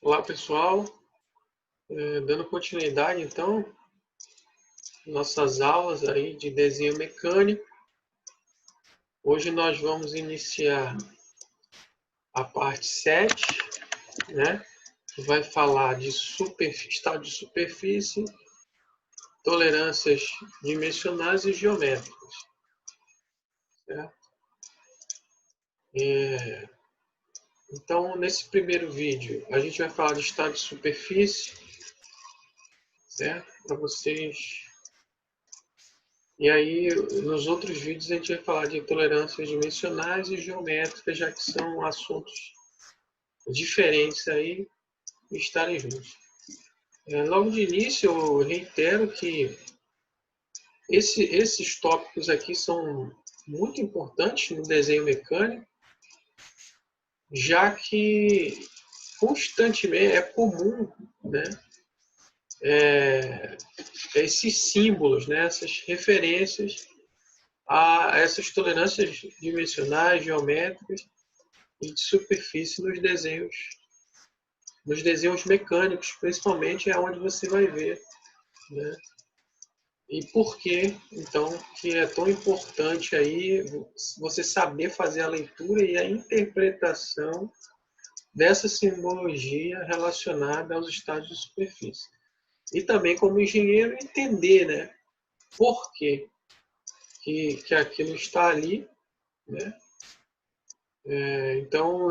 Olá pessoal, dando continuidade então nossas aulas aí de desenho mecânico. Hoje nós vamos iniciar a parte 7, né? Que vai falar de estado de superfície, tolerâncias dimensionais e geométricas, certo? Então nesse primeiro vídeo a gente vai falar de estado de superfície, certo? Para vocês. E aí, nos outros vídeos, a gente vai falar de tolerâncias dimensionais e geométricas, já que são assuntos diferentes aí e estarem juntos. Logo de início, eu reitero que esses tópicos aqui são muito importantes no desenho mecânico, já que constantemente é comum, né, esses símbolos, né, essas referências a essas tolerâncias dimensionais, geométricas e de superfície nos desenhos mecânicos, principalmente é onde você vai ver, né? E por que, então, que é tão importante aí você saber fazer a leitura e a interpretação dessa simbologia relacionada aos estados de superfície. E também, como engenheiro, entender, né, por que aquilo está ali, né? Então,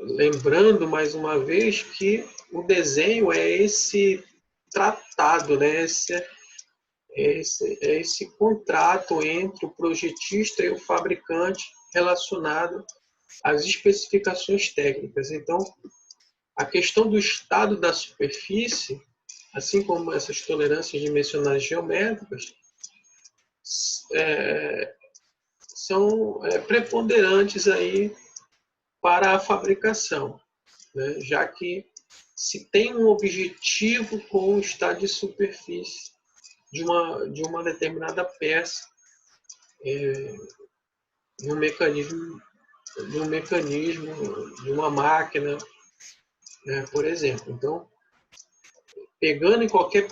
lembrando mais uma vez que o desenho é esse tratado, né? Esse contrato entre o projetista e o fabricante relacionado às especificações técnicas. Então, a questão do estado da superfície, assim como essas tolerâncias dimensionais geométricas, são preponderantes aí para a fabricação, né? Já que se tem um objetivo com o estado de superfície de uma determinada peça, de um mecanismo, de uma máquina, né, por exemplo. Então, pegando em qualquer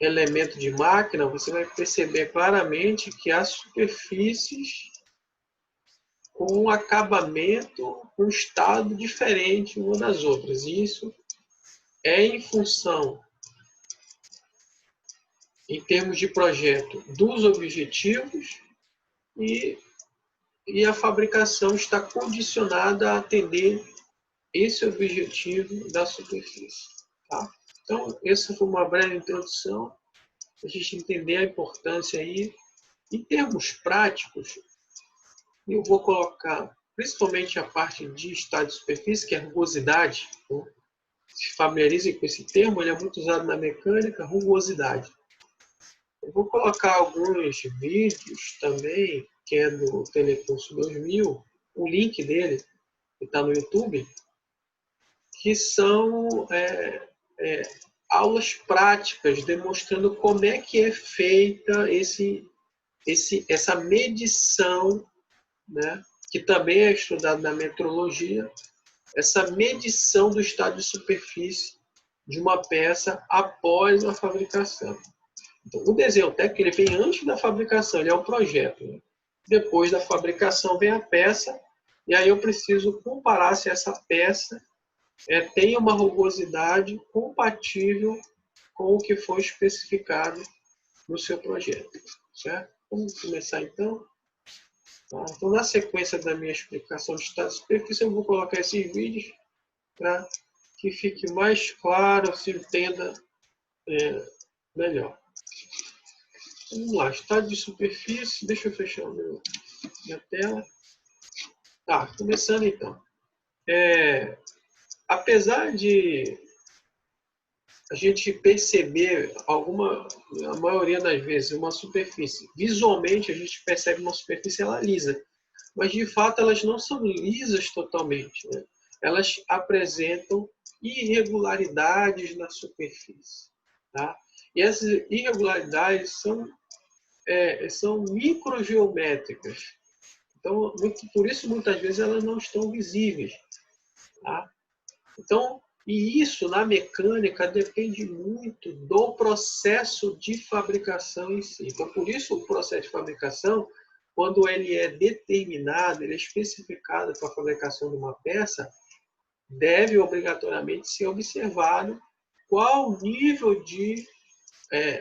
elemento de máquina, você vai perceber claramente que há superfícies com um acabamento, um estado diferente uma das outras. E isso é em função, em termos de projeto, dos objetivos e a fabricação está condicionada a atender esse objetivo da superfície. Tá? Então, essa foi uma breve introdução, para a gente entender a importância aí. Em termos práticos, eu vou colocar principalmente a parte de estado de superfície, que é a rugosidade. Então, se familiarizem com esse termo, ele é muito usado na mecânica, rugosidade. Eu vou colocar alguns vídeos também, que é do Telecurso 2000, o link dele, que está no YouTube, que são aulas práticas demonstrando como é que é feita essa medição, né, que também é estudado na metrologia, essa medição do estado de superfície de uma peça após a fabricação. Então, o desenho técnico ele vem antes da fabricação, ele é um projeto. Né? Depois da fabricação vem a peça, e aí eu preciso comparar se essa peça tem uma rugosidade compatível com o que foi especificado no seu projeto. Certo? Vamos começar então? Tá? Então, na sequência da minha explicação de estado de superfície, eu vou colocar esses vídeos para que fique mais claro, se entenda melhor. Vamos lá, estado de superfície. Deixa eu fechar minha tela. Tá, começando então. Apesar de a gente perceber a maioria das vezes, uma superfície, visualmente a gente percebe uma superfície ela lisa, mas de fato elas não são lisas totalmente, né? Elas apresentam irregularidades na superfície, tá? E essas irregularidades são microgeométricas, então por isso muitas vezes elas não estão visíveis, tá? Então E isso, na mecânica, depende muito do processo de fabricação em si. Então, por isso, o processo de fabricação, quando ele é determinado, ele é especificado para a fabricação de uma peça, deve obrigatoriamente ser observado qual o nível de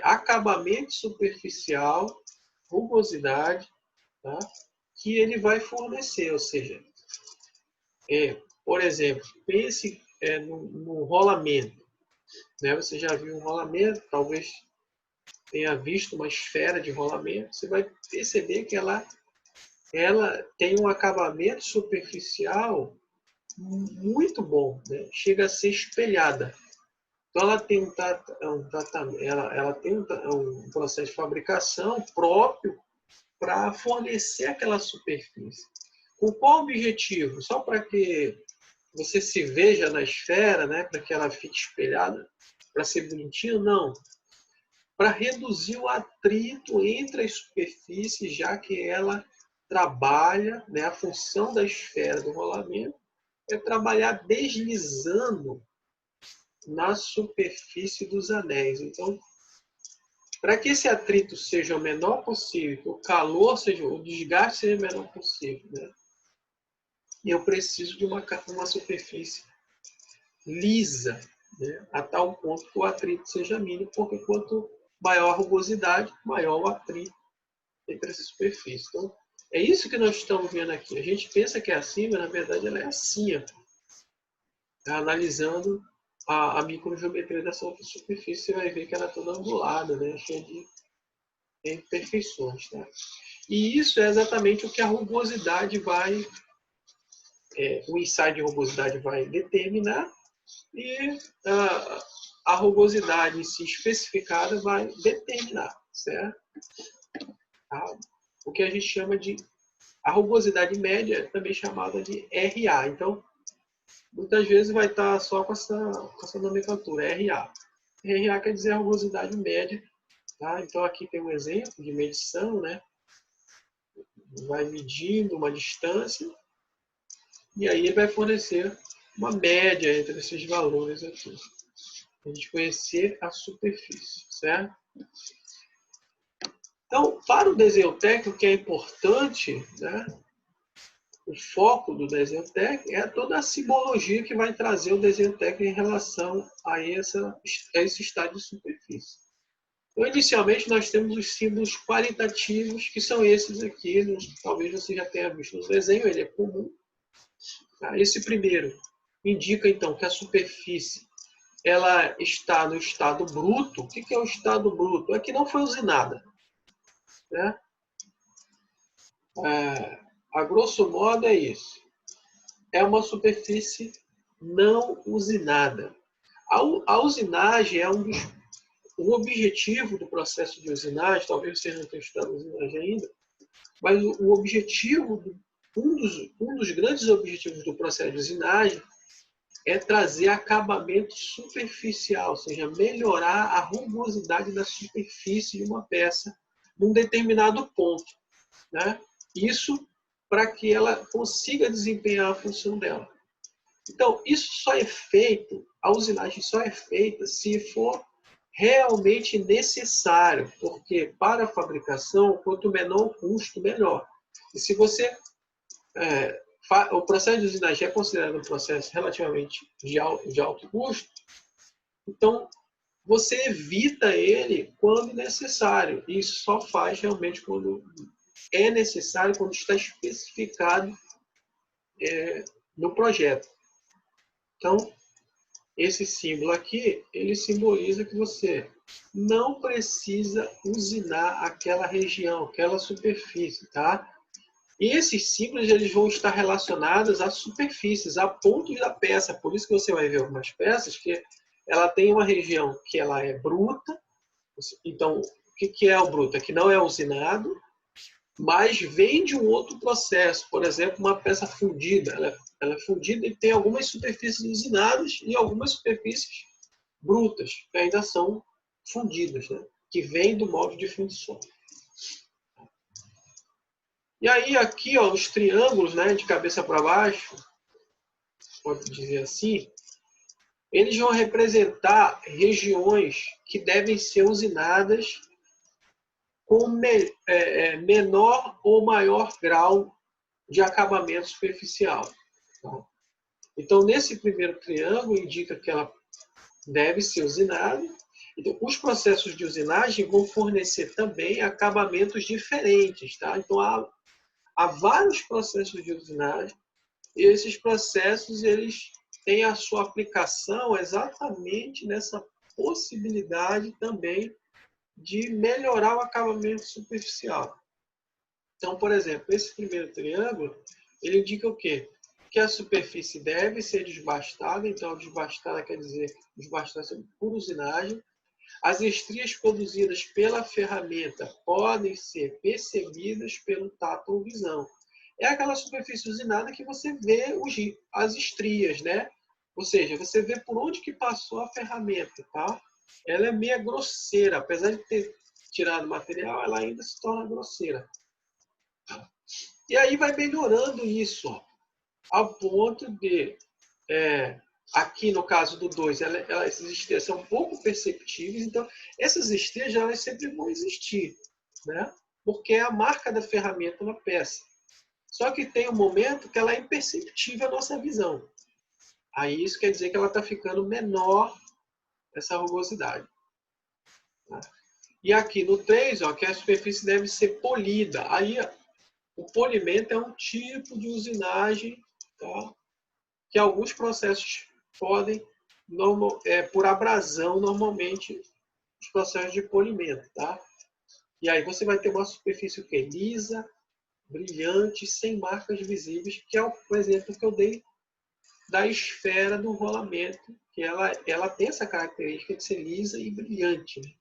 acabamento superficial, rugosidade, tá, que ele vai fornecer. Ou seja, por exemplo, pense no rolamento. Né? Você já viu um rolamento, talvez tenha visto uma esfera de rolamento, você vai perceber que ela tem um acabamento superficial muito bom, né? Chega a ser espelhada. Então ela tem ela tem um processo de fabricação próprio para fornecer aquela superfície. Com qual objetivo? Só para que você se veja na esfera, né? Para que ela fique espelhada, para ser bonitinho? Não. Para reduzir o atrito entre as superfícies, já que ela trabalha, né, a função da esfera do rolamento é trabalhar deslizando na superfície dos anéis. Então, para que esse atrito seja o menor possível, que o calor seja, o desgaste seja o menor possível, né, eu preciso de uma superfície lisa, né, a tal ponto que o atrito seja mínimo, porque quanto maior a rugosidade, maior o atrito entre essa superfície. Então, é isso que nós estamos vendo aqui. A gente pensa que é assim, mas na verdade ela é assim, ó. Analisando a microgeometria dessa superfície, você vai ver que ela é toda ondulada, né, cheia de imperfeições. Tá? E isso é exatamente o que a rugosidade vai, o ensaio de rugosidade vai determinar, e a rugosidade em si especificada vai determinar, certo? Tá? O que a gente chama de a rugosidade média, é também chamada de RA. Então, muitas vezes vai estar só com essa nomenclatura, RA. RA quer dizer a rugosidade média. Tá? Então, aqui tem um exemplo de medição, né? Vai medindo uma distância e aí ele vai fornecer uma média entre esses valores aqui. A gente conhecer a superfície, certo? Então, para o desenho técnico, o que é importante, né? O foco do desenho técnico é toda a simbologia que vai trazer o desenho técnico em relação a esse estado de superfície. Então, inicialmente, nós temos os símbolos qualitativos, que são esses aqui. Talvez você já tenha visto no desenho, ele é comum. Tá? Esse primeiro indica, então, que a superfície ela está no estado bruto. O que é o estado bruto? É que não foi usinada. Né? A grosso modo é isso. É uma superfície não usinada. A usinagem é o objetivo do processo de usinagem, talvez vocês não tenham estudado usinagem ainda, mas o objetivo, um dos grandes objetivos do processo de usinagem é trazer acabamento superficial, ou seja, melhorar a rugosidade da superfície de uma peça num determinado ponto. Né? Isso para que ela consiga desempenhar a função dela. Então, isso só é feito, a usinagem só é feita se for realmente necessário, porque para a fabricação, quanto menor o custo, melhor. E se você... o processo de usinagem é considerado um processo relativamente de alto custo, então você evita ele quando necessário. E isso só faz realmente quando é necessário, quando está especificado no projeto. Então, esse símbolo aqui, ele simboliza que você não precisa usinar aquela região, aquela superfície, tá? E esses símbolos eles vão estar relacionados a superfícies, a pontos da peça. Por isso que você vai ver algumas peças que ela tem uma região que ela é bruta. Então, o que é o bruto? É que não é usinado, mas vem de um outro processo. Por exemplo, uma peça fundida. Ela é fundida e tem algumas superfícies usinadas e algumas superfícies brutas, que ainda são fundidas, né? Que vêm do molde de fundição. E aí, aqui, ó, os triângulos, né, de cabeça para baixo, pode dizer assim, eles vão representar regiões que devem ser usinadas com menor ou maior grau de acabamento superficial. Então, nesse primeiro triângulo, indica que ela deve ser usinada. Então, os processos de usinagem vão fornecer também acabamentos diferentes. Tá? Então, há vários processos de usinagem, e esses processos eles têm a sua aplicação exatamente nessa possibilidade também de melhorar o acabamento superficial. Então, por exemplo, esse primeiro triângulo, ele indica o quê? Que a superfície deve ser desbastada, então desbastada quer dizer desbastada por usinagem. As estrias produzidas pela ferramenta podem ser percebidas pelo tato ou visão. É aquela superfície usinada que você vê as estrias, né? Ou seja, você vê por onde que passou a ferramenta, tá? Ela é meio grosseira, apesar de ter tirado o material, ela ainda se torna grosseira. E aí vai melhorando isso, ó, ao ponto de, aqui no caso do 2, essas estrias são pouco perceptíveis, então essas estrias já sempre vão existir, né? Porque é a marca da ferramenta na peça. Só que tem um momento que ela é imperceptível à nossa visão. Aí isso quer dizer que ela está ficando menor, essa rugosidade. Tá? E aqui no 3, ó, que a superfície deve ser polida. Aí o polimento é um tipo de usinagem, tá? Que alguns processos podem, por abrasão, normalmente, os processos de polimento. Tá? E aí você vai ter uma superfície o quê? Lisa, brilhante, sem marcas visíveis, que é o exemplo que eu dei da esfera do rolamento, que ela tem essa característica de ser lisa e brilhante. Né?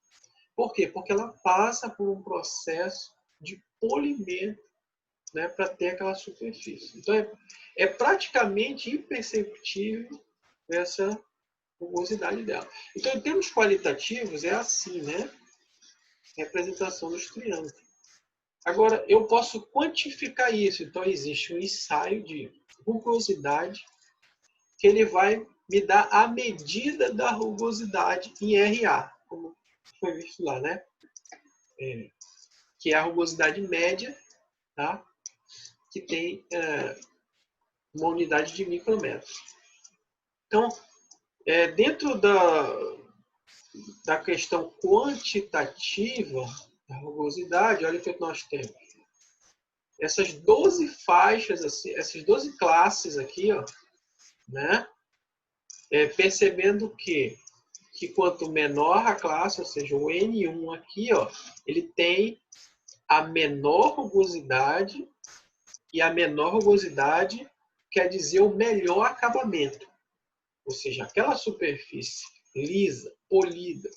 Por quê? Porque ela passa por um processo de polimento, né, para ter aquela superfície. Então, é praticamente imperceptível essa rugosidade dela. Então, em termos qualitativos, é assim, né? Representação dos triângulos. Agora, eu posso quantificar isso. Então, existe um ensaio de rugosidade que ele vai me dar a medida da rugosidade em RA, como foi visto lá, né? Que é a rugosidade média, tá? Que tem uma unidade de micrometros. Então, dentro da questão quantitativa da rugosidade, olha o que nós temos. Essas 12 faixas, assim, essas 12 classes aqui, ó, né? Percebendo que quanto menor a classe, ou seja, o N1 aqui, ó, ele tem a menor rugosidade, e a menor rugosidade quer dizer o melhor acabamento. Ou seja, aquela superfície lisa, polida,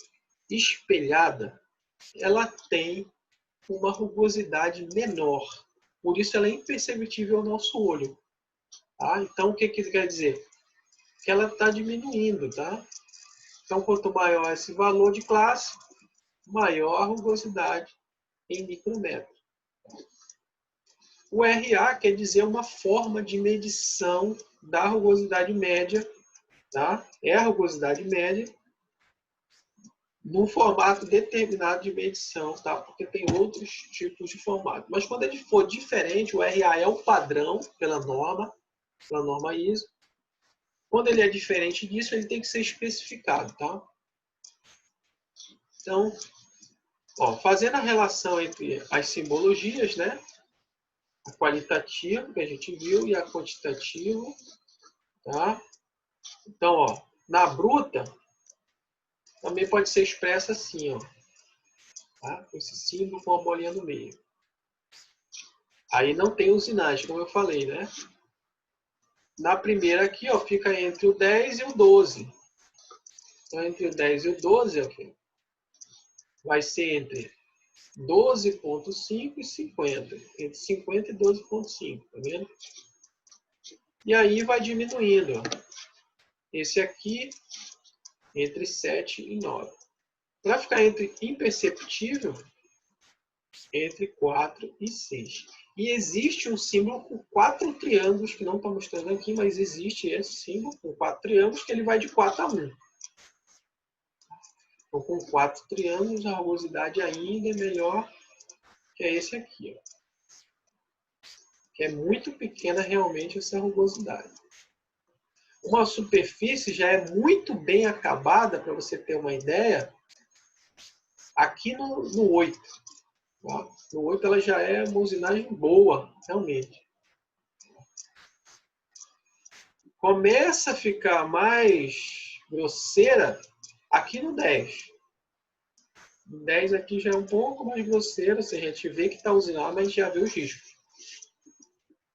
espelhada, ela tem uma rugosidade menor. Por isso ela é imperceptível ao nosso olho. Tá? Então, o que quer dizer? Que ela está diminuindo. Tá? Então, quanto maior esse valor de classe, maior a rugosidade em micrometros. O RA quer dizer uma forma de medição da rugosidade média. Tá? É a rugosidade média num formato determinado de medição, tá? Porque tem outros tipos de formato. Mas quando ele for diferente, o RA é o padrão pela norma ISO. Quando ele é diferente disso, ele tem que ser especificado, tá? Então, ó, fazendo a relação entre as simbologias, né? A qualitativa, que a gente viu, e a quantitativa, tá? Então, ó, na bruta, também pode ser expressa assim, ó. Tá? Esse símbolo com a bolinha no meio. Aí não tem usinagem, como eu falei, né? Na primeira aqui, ó, fica entre o 10 e o 12. Então, entre o 10 e o 12, aqui, vai ser entre 12,5 e 50. Entre 50 e 12,5, tá vendo? E aí vai diminuindo, ó. Esse aqui, entre 7 e 9. Para ficar entre imperceptível, entre 4 e 6. E existe um símbolo com 4 triângulos, que não está mostrando aqui, mas existe esse símbolo com 4 triângulos, que ele vai de 4 a 1. Então, com 4 triângulos, a rugosidade ainda é melhor que é esse aqui, ó. Que é muito pequena realmente essa rugosidade. Uma superfície já é muito bem acabada, para você ter uma ideia, aqui no 8. Tá? No 8 ela já é uma usinagem boa, realmente. Começa a ficar mais grosseira aqui no 10. O 10 aqui já é um pouco mais grosseiro, ou seja, a gente vê que está usinado, mas a gente já vê os riscos.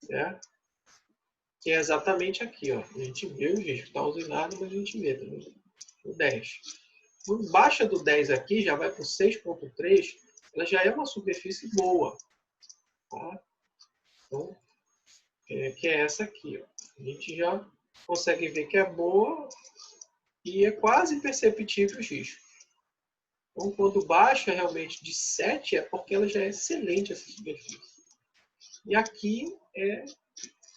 Certo? Que é exatamente aqui, ó. A gente vê os riscos. Está usinado, mas a gente vê também. O 10. Quando baixa do 10 aqui, já vai para o 6.3, ela já é uma superfície boa. Tá? Então, que é essa aqui, ó. A gente já consegue ver que é boa e é quase imperceptível os riscos. Então, quando baixa realmente de 7, é porque ela já é excelente essa superfície. E aqui é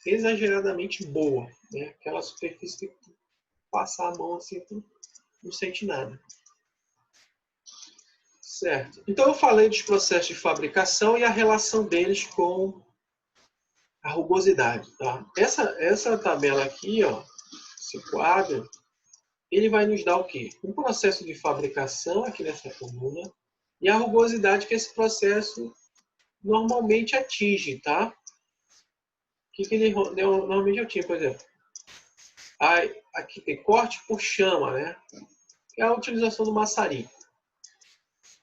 exageradamente boa, né? Aquela superfície que passar a mão assim, não sente nada. Certo. Então, eu falei dos processos de fabricação e a relação deles com a rugosidade. Tá? Essa tabela aqui, ó, esse quadro, ele vai nos dar o quê? Um processo de fabricação aqui nessa coluna e a rugosidade que esse processo normalmente atinge, tá? O que ele normalmente atinge, por exemplo? Aqui tem corte por chama, né? É a utilização do maçarico.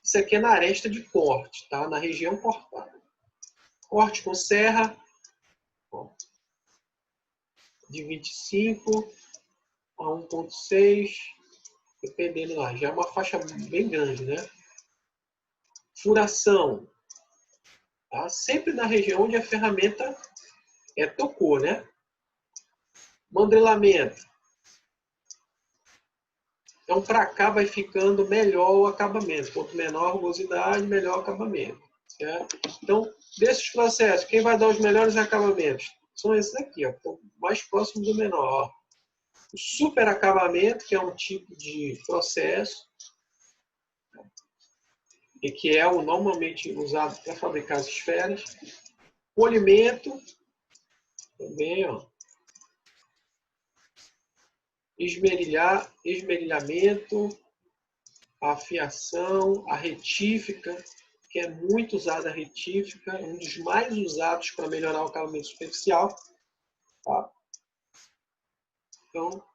Isso aqui é na aresta de corte, tá? Na região cortada. Corte com serra, ó, de 25 a 1.6, dependendo lá. Já é uma faixa bem grande, né? Furação, tá? Sempre na região onde a ferramenta tocou, né? Mandrelamento. Então, para cá vai ficando melhor o acabamento. Quanto menor a rugosidade, melhor o acabamento. Certo? Então, desses processos, quem vai dar os melhores acabamentos? São esses aqui, ó, mais próximos do menor. Ó. O superacabamento, que é um tipo de processo, e que é o normalmente usado para fabricar as esferas. Polimento, também, ó. Esmerilhamento, a afiação, a retífica, que é muito usada a retífica, um dos mais usados para melhorar o acabamento superficial. Tá? Então,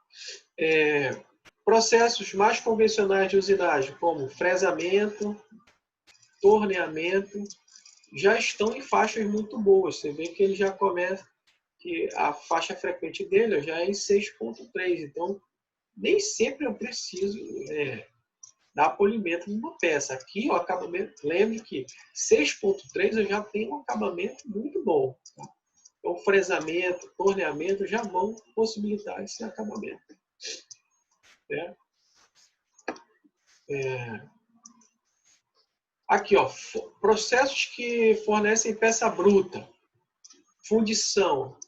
processos mais convencionais de usinagem, como fresamento, torneamento, já estão em faixas muito boas. Você vê que ele já começa, que a faixa frequente dele já é em 6.3. Então, nem sempre eu preciso dar polimento numa peça. Aqui, o acabamento, lembre que 6.3 eu já tenho um acabamento muito bom. Tá? Então, fresamento, torneamento já vão possibilitar esse acabamento. Aqui, ó, processos que fornecem peça bruta. Fundição.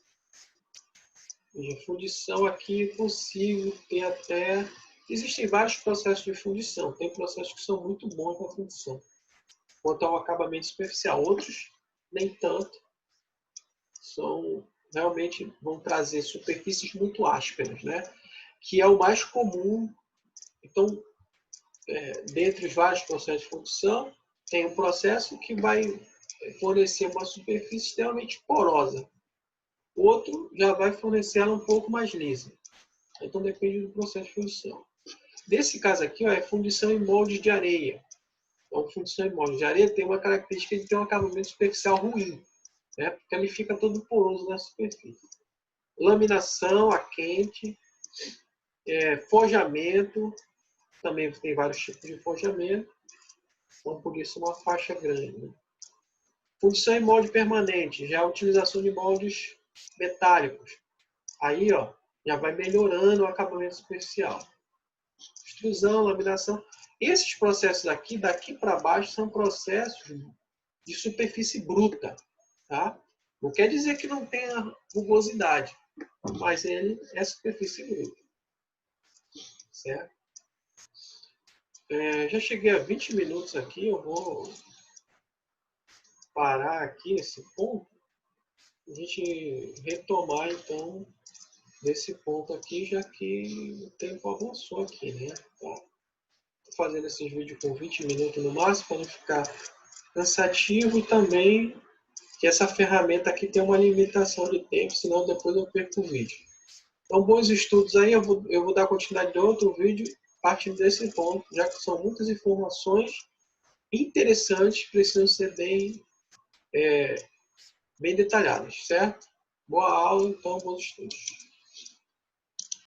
Fundição aqui consigo ter até... Existem vários processos de fundição. Tem processos que são muito bons para fundição. Quanto ao acabamento superficial. Outros, nem tanto. Realmente vão trazer superfícies muito ásperas, né? Que é o mais comum. Então, dentre os vários processos de fundição, tem um processo que vai fornecer uma superfície extremamente porosa. O outro já vai fornecer ela um pouco mais lisa. Então depende do processo de fundição. Nesse caso aqui, ó, é fundição em moldes de areia. Então, fundição em moldes de areia tem uma característica de ter um acabamento superficial ruim, né? Porque ele fica todo poroso na superfície. Laminação a quente, forjamento, também tem vários tipos de forjamento, então por isso uma faixa grande. Né? Fundição em molde permanente, já a utilização de moldes metálicos. Aí, ó, já vai melhorando o acabamento superficial. Extrusão, laminação. Esses processos aqui, daqui para baixo, são processos de superfície bruta. tá? Não quer dizer que não tenha rugosidade, mas ele é superfície bruta, certo? Já cheguei a 20 minutos aqui, eu vou parar aqui nesse ponto, a gente retomar então nesse ponto aqui, já que o tempo avançou aqui, né? Tá. Tô fazendo esses vídeos com 20 minutos no máximo, para não ficar cansativo, e também que essa ferramenta aqui tem uma limitação de tempo, senão depois eu perco o vídeo. Então, bons estudos aí, eu vou dar continuidade de outro vídeo partindo desse ponto, já que são muitas informações interessantes, precisam ser bem detalhadas, certo? Boa aula, então, bons estudos.